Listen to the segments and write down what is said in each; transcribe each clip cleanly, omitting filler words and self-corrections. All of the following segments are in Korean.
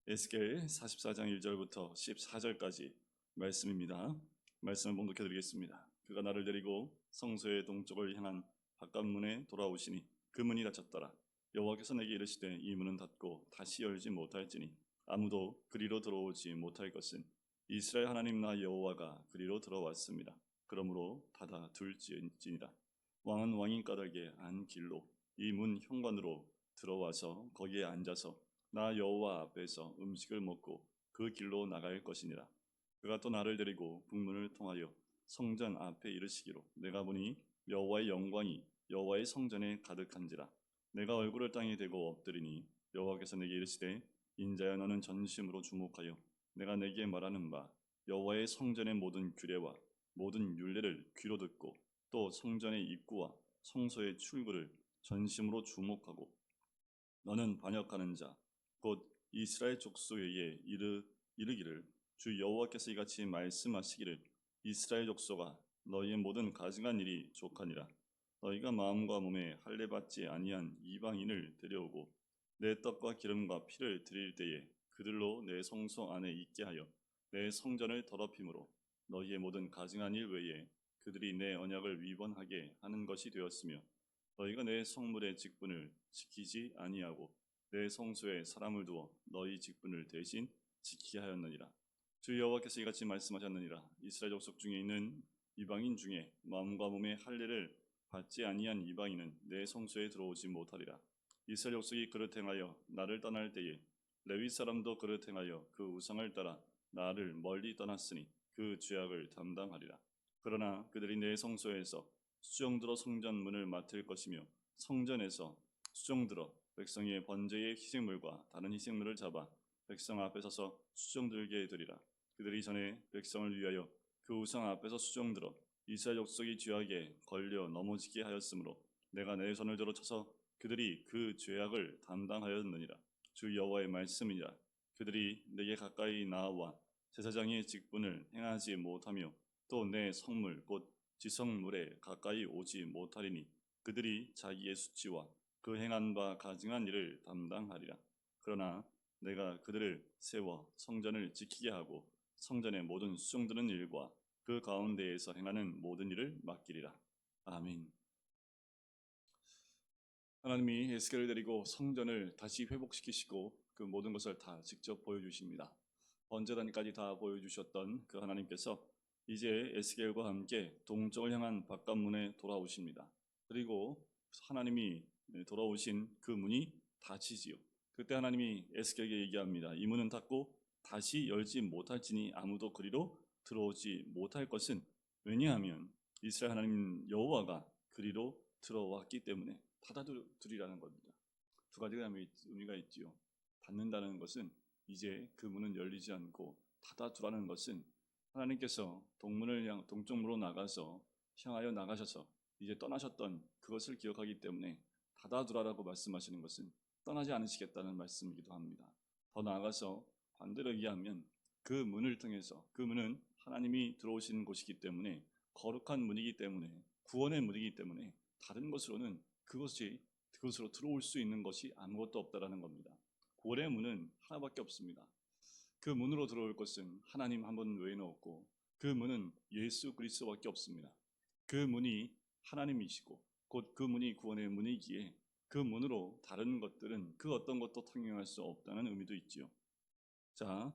에스겔 44장 1절부터 14절까지 말씀입니다. 말씀을 봉독해 드리겠습니다. 그가 나를 데리고 성소의 동쪽을 향한 바깥문에 돌아오시니 그 문이 닫혔더라. 여호와께서 내게 이르시되 이 문은 닫고 다시 열지 못할지니 아무도 그리로 들어오지 못할 것은 이스라엘 하나님 나 여호와가 그리로 들어왔습니다. 그러므로 닫아 둘지니라. 왕은 왕인 까닭에 안 길로 이 문 현관으로 들어와서 거기에 앉아서 나 여호와 앞에서 음식을 먹고 그 길로 나갈 것이니라. 그가 또 나를 데리고 북문을 통하여 성전 앞에 이르시기로 내가 보니 여호와의 영광이 여호와의 성전에 가득한지라. 내가 얼굴을 땅에 대고 엎드리니 여호와께서 내게 이르시되 인자여 너는 전심으로 주목하여 내가 내게 말하는 바 여호와의 성전의 모든 규례와 모든 율례를 귀로 듣고 또 성전의 입구와 성소의 출구를 전심으로 주목하고 너는 반역하는 자 곧 이스라엘 족속에게 이르기를 주 여호와께서 이같이 말씀하시기를 이스라엘 족속아 너희의 모든 가증한 일이 족하니라. 너희가 마음과 몸에 할례 받지 아니한 이방인을 데려오고 내 떡과 기름과 피를 드릴 때에 그들로 내 성소 안에 있게 하여 내 성전을 더럽힘으로 너희의 모든 가증한 일 외에 그들이 내 언약을 위반하게 하는 것이 되었으며 너희가 내 성물의 직분을 지키지 아니하고 내 성소에 사람을 두어 너희 직분을 대신 지키게 하였느니라. 주 여호와께서 이같이 말씀하셨느니라. 이스라엘 족속 중에 있는 이방인 중에 마음과 몸의 할례를 받지 아니한 이방인은 내 성소에 들어오지 못하리라. 이스라엘 족속이 그릇 행하여 나를 떠날 때에 레위 사람도 그릇 행하여 그 우상을 따라 나를 멀리 떠났으니 그 죄악을 담당하리라. 그러나 그들이 내 성소에서 수종들어 성전 문을 맡을 것이며 성전에서 수종들어 백성의 번제의 희생물과 다른 희생물을 잡아 백성 앞에 서서 수종들게 되리라. 그들이 전에 백성을 위하여 그 우상 앞에서 수종들어 이스라엘 족속이 죄악에 걸려 넘어지게 하였으므로 내가 내 손을 들어 쳐서 그들이 그 죄악을 담당하였느니라. 주 여호와의 말씀이라. 그들이 내게 가까이 나와 제사장의 직분을 행하지 못하며 또 내 성물 곧 지성물에 가까이 오지 못하리니 그들이 자기의 수치와 그 행한 바 가증한 일을 담당하리라. 그러나 내가 그들을 세워 성전을 지키게 하고 성전의 모든 수종드는 일과 그 가운데에서 행하는 모든 일을 맡기리라. 아멘. 하나님이 에스겔을 데리고 성전을 다시 회복시키시고 그 모든 것을 다 직접 보여주십니다. 번제단까지 다 보여주셨던 그 하나님께서 이제 에스겔과 함께 동쪽을 향한 바깥문에 돌아오십니다. 그리고 하나님이 돌아오신 그 문이 닫히지요. 그때 하나님이 에스겔에게 얘기합니다. 이 문은 닫고 다시 열지 못할지니 아무도 그리로 들어오지 못할 것은 왜냐하면 이스라엘 하나님 여호와가 그리로 들어왔기 때문에 닫아두리라는 겁니다. 두 가지 의미가 있지요. 닫는다는 것은 이제 그 문은 열리지 않고 닫아두라는 것은 하나님께서 동쪽문으로 나가서 향하여 나가셔서 이제 떠나셨던 그것을 기억하기 때문에 닫아두라라고 말씀하시는 것은 떠나지 않으시겠다는 말씀이기도 합니다. 더 나아가서 반대로 얘기하면 그 문을 통해서 그 문은 하나님이 들어오시는 곳이기 때문에 거룩한 문이기 때문에 구원의 문이기 때문에 다른 것으로는 그것으로 들어올 수 있는 것이 아무것도 없다라는 겁니다. 구원의 문은 하나밖에 없습니다. 그 문으로 들어올 것은 하나님 한 분 외에는 없고 그 문은 예수 그리스도밖에 없습니다. 그 문이 하나님이시고 곧 그 문이 구원의 문이기에 그 문으로 다른 것들은 그 어떤 것도 통용할 수 없다는 의미도 있지요. 자,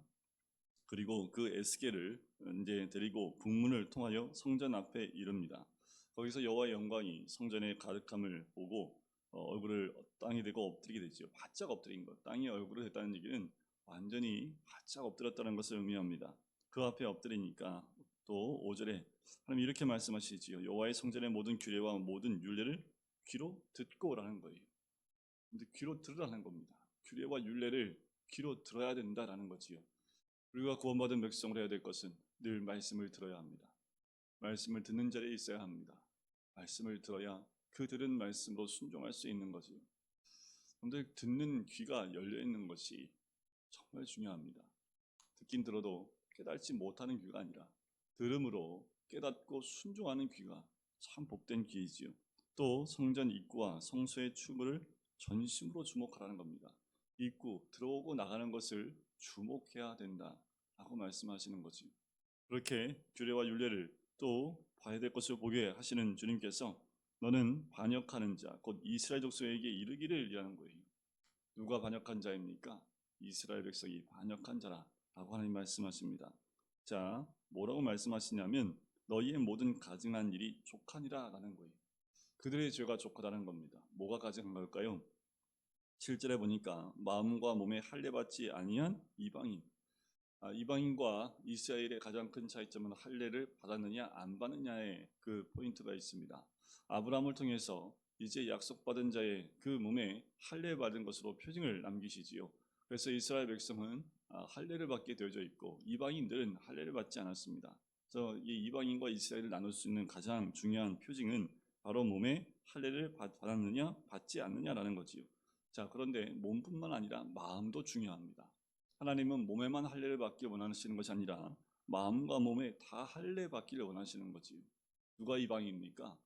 그리고 그 에스겔을 이제 데리고 북문을 통하여 성전 앞에 이릅니다. 거기서 여호와의 영광이 성전의 가득함을 보고 얼굴을 땅에 대고 엎드리게 되죠. 바짝 엎드린 것. 땅에 얼굴을 댔다는 얘기는 완전히 바짝 엎드렸다는 것을 의미합니다. 그 앞에 엎드리니까 또 5절에 하나님 이렇게 말씀하시지요. 여호와의 성전의 모든 규례와 모든 율례를 귀로 듣고 오라는 거예요. 근데 귀로 들으라는 겁니다. 규례와 율례를 귀로 들어야 된다라는 거지요. 우리가 구원받은 백성을 해야 될 것은 늘 말씀을 들어야 합니다. 말씀을 듣는 자리에 있어야 합니다. 말씀을 들어야 그 들은 말씀으로 순종할 수 있는 거지요. 그런데 듣는 귀가 열려 있는 것이 정말 중요합니다. 듣긴 들어도 깨닫지 못하는 귀가 아니라 들음으로 깨닫고 순종하는 귀가 참 복된 귀이지요. 또 성전 입구와 성소의 출구를 전심으로 주목하라는 겁니다. 입구 들어오고 나가는 것을 주목해야 된다라고 말씀하시는 거지. 그렇게 규례와 율례를 또 봐야 될 것을 보게 하시는 주님께서 너는 반역하는 자, 곧 이스라엘 족속에게 이르기를 이라는 거예요. 누가 반역한 자입니까? 이스라엘 백성이 반역한 자라라고 하나님 말씀하십니다. 자, 뭐라고 말씀하시냐면 너희의 모든 가증한 일이 족하니라라는 거예요. 그들의 죄가 족하다는 겁니다. 뭐가 가증한 걸까요? 7절에 보니까 마음과 몸에 할례받지 아니한 이방인. 이방인과 이스라엘의 가장 큰 차이점은 할례를 받았느냐 안 받느냐의 그 포인트가 있습니다. 아브라함을 통해서 이제 약속받은 자의 그 몸에 할례 받은 것으로 표징을 남기시지요. 그래서 이스라엘 백성은 할례를 받게 되어져 있고 이방인들은 할례를 받지 않았습니다. 그래서 이 이방인과 이스라엘을 나눌 수 있는 가장 중요한 표징은 바로 몸에 할례를 받았느냐 받지 않느냐라는 거지요. 자, 그런데 몸뿐만 아니라 마음도 중요합니다. 하나님은 몸에만 할례를 받기를 원하시는 것이 아니라 마음과 몸에 다 할례 받기를 원하시는 거지요. 누가 이방인입니까?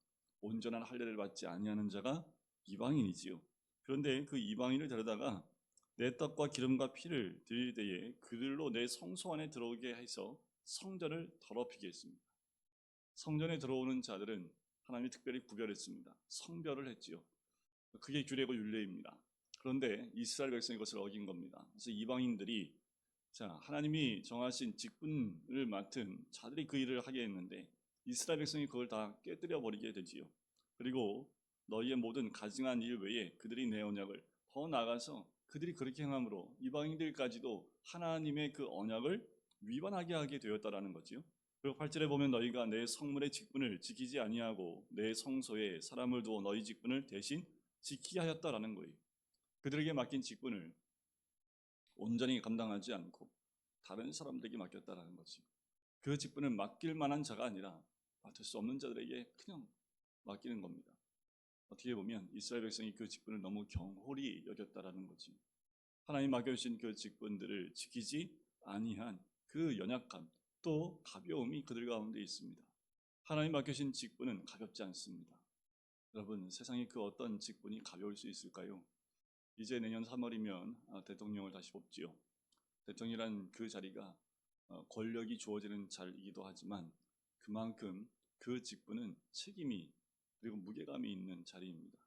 온전한 할례를 받지 아니하는 자가 이방인이지요. 그런데 그 이방인을 데려다가 내 떡과 기름과 피를 드릴 때에 그들로 내 성소 안에 들어오게 해서 성전을 더럽히게 했습니다. 성전에 들어오는 자들은 하나님이 특별히 구별했습니다. 성별을 했지요. 그게 규례고 율례입니다. 그런데 이스라엘 백성이 이것을 어긴 겁니다. 그래서 이방인들이 하나님이 정하신 직분을 맡은 자들이 그 일을 하게 했는데 이스라엘 백성이 그걸 다 깨뜨려 버리게 되지요. 그리고 너희의 모든 가증한 일 외에 그들이 내 언약을 더 나아가서 그들이 그렇게 행함으로 이방인들까지도 하나님의 그 언약을 위반하게 하게 되었다라는 거지요. 그리고 8절에 보면 너희가 내 성물의 직분을 지키지 아니하고 내 성소에 사람을 두어 너희 직분을 대신 지키게 하였다라는 거예요. 그들에게 맡긴 직분을 온전히 감당하지 않고 다른 사람들에게 맡겼다라는 거지. 그 직분을 맡길 만한 자가 아니라 맡을 수 없는 자들에게 그냥 맡기는 겁니다. 어떻게 보면 이스라엘 백성이 그 직분을 너무 경홀히 여겼다라는 거지. 하나님 맡겨주신 그 직분들을 지키지 아니한 그 연약함 또 가벼움이 그들 가운데 있습니다. 하나님 맡겨주신 직분은 가볍지 않습니다. 여러분, 세상에 그 어떤 직분이 가벼울 수 있을까요? 이제 내년 3월이면 대통령을 다시 뽑지요. 대통령이란 그 자리가 권력이 주어지는 자리이기도 하지만 그만큼 그 직분은 책임이 그리고 무게감이 있는 자리입니다.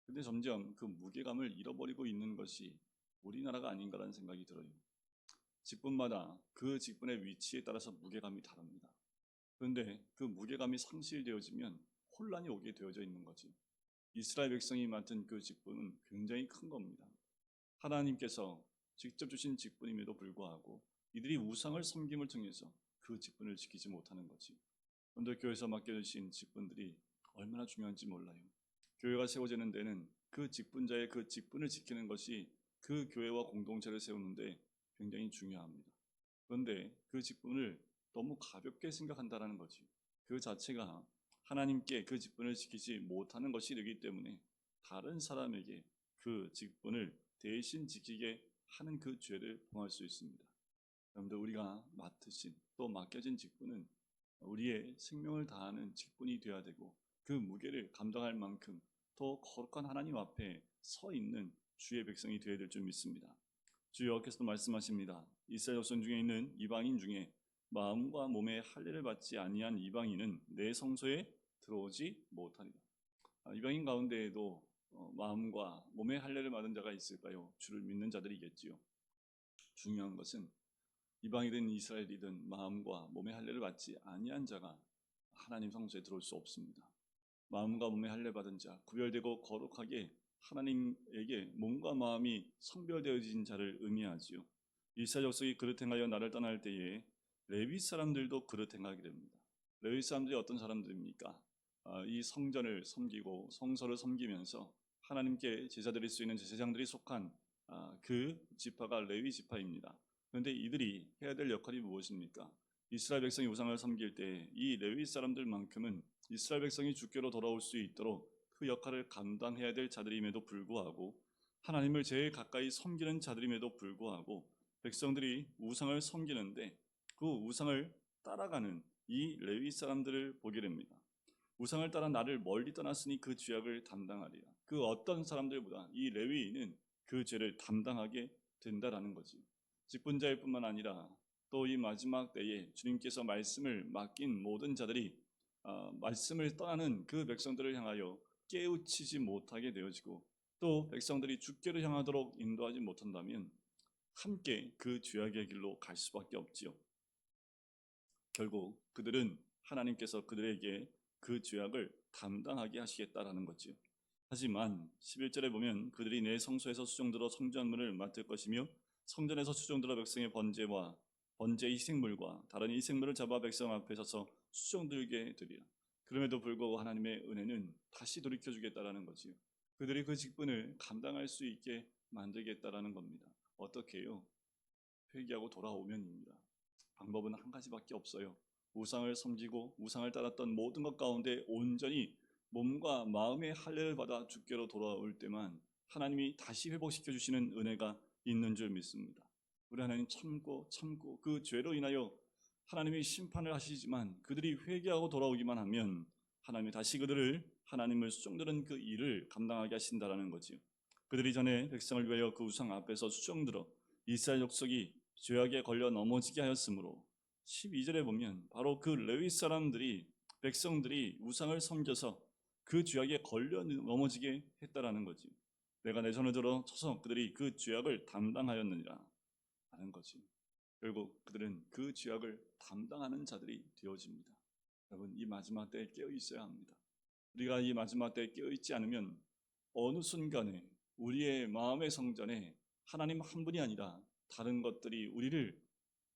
근데 점점 그 무게감을 잃어버리고 있는 것이 우리나라가 아닌가라는 생각이 들어요. 직분마다 그 직분의 위치에 따라서 무게감이 다릅니다. 그런데 그 무게감이 상실되어지면 혼란이 오게 되어져 있는 거지. 이스라엘 백성이 맡은 그 직분은 굉장히 큰 겁니다. 하나님께서 직접 주신 직분임에도 불구하고 이들이 우상을 섬김을 통해서 그 직분을 지키지 못하는 거지. 그런데 교회에서 맡겨주신 직분들이 얼마나 중요한지 몰라요. 교회가 세워지는 데는 그 직분자의 그 직분을 지키는 것이 그 교회와 공동체를 세우는데 굉장히 중요합니다. 그런데 그 직분을 너무 가볍게 생각한다는 거지. 그 자체가 하나님께 그 직분을 지키지 못하는 것이 되기 때문에 다른 사람에게 그 직분을 대신 지키게 하는 그 죄를 범할 수 있습니다. 여러분들, 우리가 맡으신 또 맡겨진 직분은 우리의 생명을 다하는 직분이 되어야 되고 그 무게를 감당할 만큼 더 거룩한 하나님 앞에 서 있는 주의 백성이 되어야 될 줄 믿습니다. 주 여호와께서도 말씀하십니다. 이스라엘 백성 중에 있는 이방인 중에 마음과 몸에 할례를 받지 아니한 이방인은 내 성소에 들어오지 못하리라. 이방인 가운데에도 마음과 몸에 할례를 받은 자가 있을까요? 주를 믿는 자들이겠지요. 중요한 것은 이방이든 이스라엘이든 마음과 몸의 할례를 받지 아니한 자가 하나님 성소에 들어올 수 없습니다. 마음과 몸의 할례 받은 자, 구별되고 거룩하게 하나님에게 몸과 마음이 성별되어진 자를 의미하지요. 이스라엘 족속이 그릇 행하여 나를 떠날 때에 레위 사람들도 그릇 행하게 됩니다. 레위 사람들이 어떤 사람들입니까? 이 성전을 섬기고 성소를 섬기면서 하나님께 제사 드릴 수 있는 제사장들이 속한 그 지파가 레위 지파입니다. 그런데 이들이 해야 될 역할이 무엇입니까? 이스라엘 백성이 우상을 섬길 때 이 레위 사람들만큼은 이스라엘 백성이 주께로 돌아올 수 있도록 그 역할을 감당해야 될 자들임에도 불구하고 하나님을 제일 가까이 섬기는 자들임에도 불구하고 백성들이 우상을 섬기는데 그 우상을 따라가는 이 레위 사람들을 보게 됩니다. 우상을 따라 나를 멀리 떠났으니 그 죄악을 담당하리라. 그 어떤 사람들보다 이 레위인은 그 죄를 담당하게 된다라는 거지. 직분자일 뿐만 아니라 또 이 마지막 때에 주님께서 말씀을 맡긴 모든 자들이 말씀을 떠나는 그 백성들을 향하여 깨우치지 못하게 되어지고, 또 백성들이 주께로 향하도록 인도하지 못한다면 함께 그 죄악의 길로 갈 수밖에 없지요. 결국 그들은 하나님께서 그들에게 그 죄악을 담당하게 하시겠다라는 거지요. 하지만 11절에 보면 그들이 내 성소에서 수종들어 성전문을 맡을 것이며 성전에서 수종들어 백성의 번제 희생물과 다른 희생물을 잡아 백성 앞에 서서 수종들게 되리라. 그럼에도 불구하고 하나님의 은혜는 다시 돌이켜주겠다라는 거지요. 그들이 그 직분을 감당할 수 있게 만들겠다라는 겁니다. 어떻게 해요? 회개하고 돌아오면입니다. 방법은 한 가지밖에 없어요. 우상을 섬기고 우상을 따랐던 모든 것 가운데 온전히 몸과 마음의 할례를 받아 주께로 돌아올 때만 하나님이 다시 회복시켜 주시는 은혜가 있는 줄 믿습니다. 우리 하나님 참고 그 죄로 인하여 하나님이 심판을 하시지만 그들이 회개하고 돌아오기만 하면 하나님이 다시 그들을 하나님을 수종드는 그 일을 감당하게 하신다라는 거지요. 그들이 전에 백성을 위하여 그 우상 앞에서 수종들어 이스라엘 족속이 죄악에 걸려 넘어지게 하였으므로 12절에 보면 바로 그 레위 사람들이 백성들이 우상을 섬겨서 그 죄악에 걸려 넘어지게 했다라는 거지. 내가 내 손을 들어 쳐서 그들이 그 죄악을 담당하였느니라 하는 거지. 결국 그들은 그 죄악을 담당하는 자들이 되어집니다. 여러분, 이 마지막 때에 깨어 있어야 합니다. 우리가 이 마지막 때에 깨어 있지 않으면 어느 순간에 우리의 마음의 성전에 하나님 한 분이 아니라 다른 것들이 우리를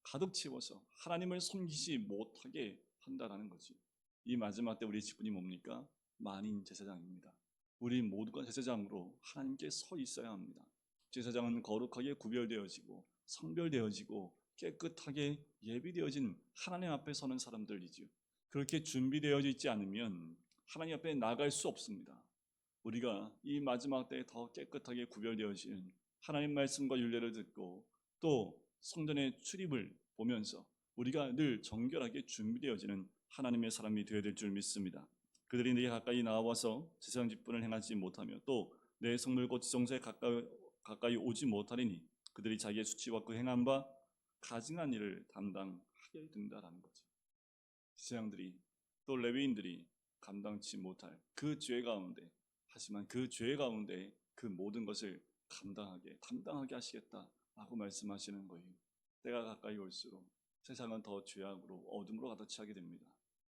가득 채워서 하나님을 섬기지 못하게 한다라는 거지. 이 마지막 때 우리의 직분이 뭡니까? 만인 제사장입니다. 우리 모두가 제사장으로 하나님께 서 있어야 합니다. 제사장은 거룩하게 구별되어지고 성별되어지고 깨끗하게 예비되어진 하나님 앞에 서는 사람들이지요. 그렇게 준비되어져 있지 않으면 하나님 앞에 나갈 수 없습니다. 우리가 이 마지막 때에 더 깨끗하게 구별되어진 하나님 말씀과 율례를 듣고 또 성전의 출입을 보면서 우리가 늘 정결하게 준비되어지는 하나님의 사람이 되어야 될 줄 믿습니다. 그들이 내 가까이 나와서 제사장 직분을 행하지 못하며 또 내 성물 곧 지성소에 가까이 오지 못하리니 그들이 자기의 수치와 그 행한 바 가증한 일을 담당하게 된다라는 거죠. 제사장들이 또 레위인들이 감당치 못할 그 죄 가운데, 하지만 그 죄 가운데 그 모든 것을 담당하게 하시겠다라고 말씀하시는 거예요. 때가 가까이 올수록 세상은 더 죄악으로 어둠으로 가득 차게 됩니다.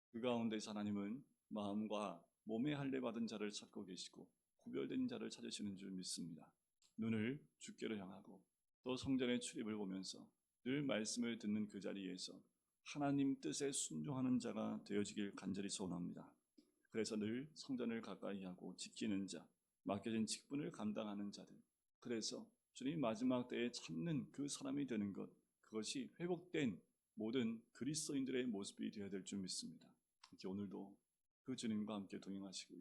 그 가운데서 하나님은 마음과 몸에 할례 받은 자를 찾고 계시고 구별된 자를 찾으시는 줄 믿습니다. 눈을 주께로 향하고 또 성전의 출입을 보면서 늘 말씀을 듣는 그 자리에서 하나님 뜻에 순종하는 자가 되어지길 간절히 소원합니다. 그래서 늘 성전을 가까이 하고 지키는 자, 맡겨진 직분을 감당하는 자들, 그래서 주님 마지막 때에 찾는 그 사람이 되는 것, 그것이 회복된 모든 그리스도인들의 모습이 되어야 될 줄 믿습니다. 이렇게 오늘도 그 주님과 함께 동행하시고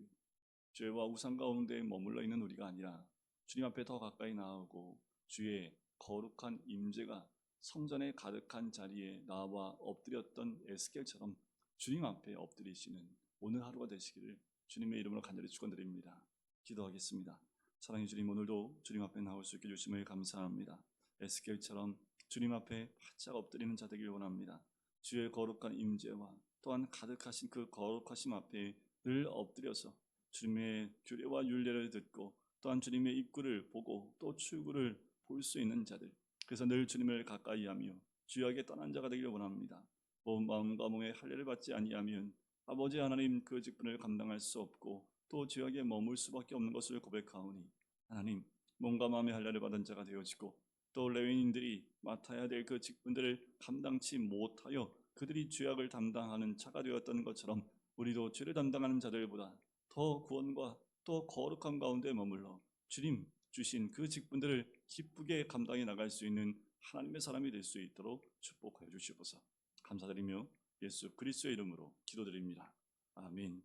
죄와 우상 가운데 머물러 있는 우리가 아니라 주님 앞에 더 가까이 나아오고 주의 거룩한 임재가 성전에 가득한 자리에 나와 엎드렸던 에스겔처럼 주님 앞에 엎드리시는 오늘 하루가 되시기를 주님의 이름으로 간절히 축원드립니다. 기도하겠습니다. 사랑의 주님, 오늘도 주님 앞에 나올 수 있게 주심을 감사합니다. 에스겔처럼 주님 앞에 바짝 엎드리는 자 되길 원합니다. 주의 거룩한 임재와 또한 가득하신 그 거룩하심 앞에 늘 엎드려서 주님의 규례와 율례를 듣고 또한 주님의 입구를 보고 또 출구를 볼 수 있는 자들, 그래서 늘 주님을 가까이하며 주야에게 떠난 자가 되기를 원합니다. 마음과 몸의 할례를 받지 아니하면 아버지 하나님 그 직분을 감당할 수 없고 또 죄악에 머물 수밖에 없는 것을 고백하오니 하나님, 몸과 마음의 할례를 받은 자가 되어지고 또 레위인들이 맡아야 될 그 직분들을 감당치 못하여 그들이 죄악을 담당하는 자가 되었던 것처럼 우리도 죄를 담당하는 자들보다 더 구원과 또 거룩함 가운데 머물러 주님 주신 그 직분들을 기쁘게 감당해 나갈 수 있는 하나님의 사람이 될 수 있도록 축복하여 주시옵소서. 감사드리며 예수 그리스도의 이름으로 기도드립니다. 아멘.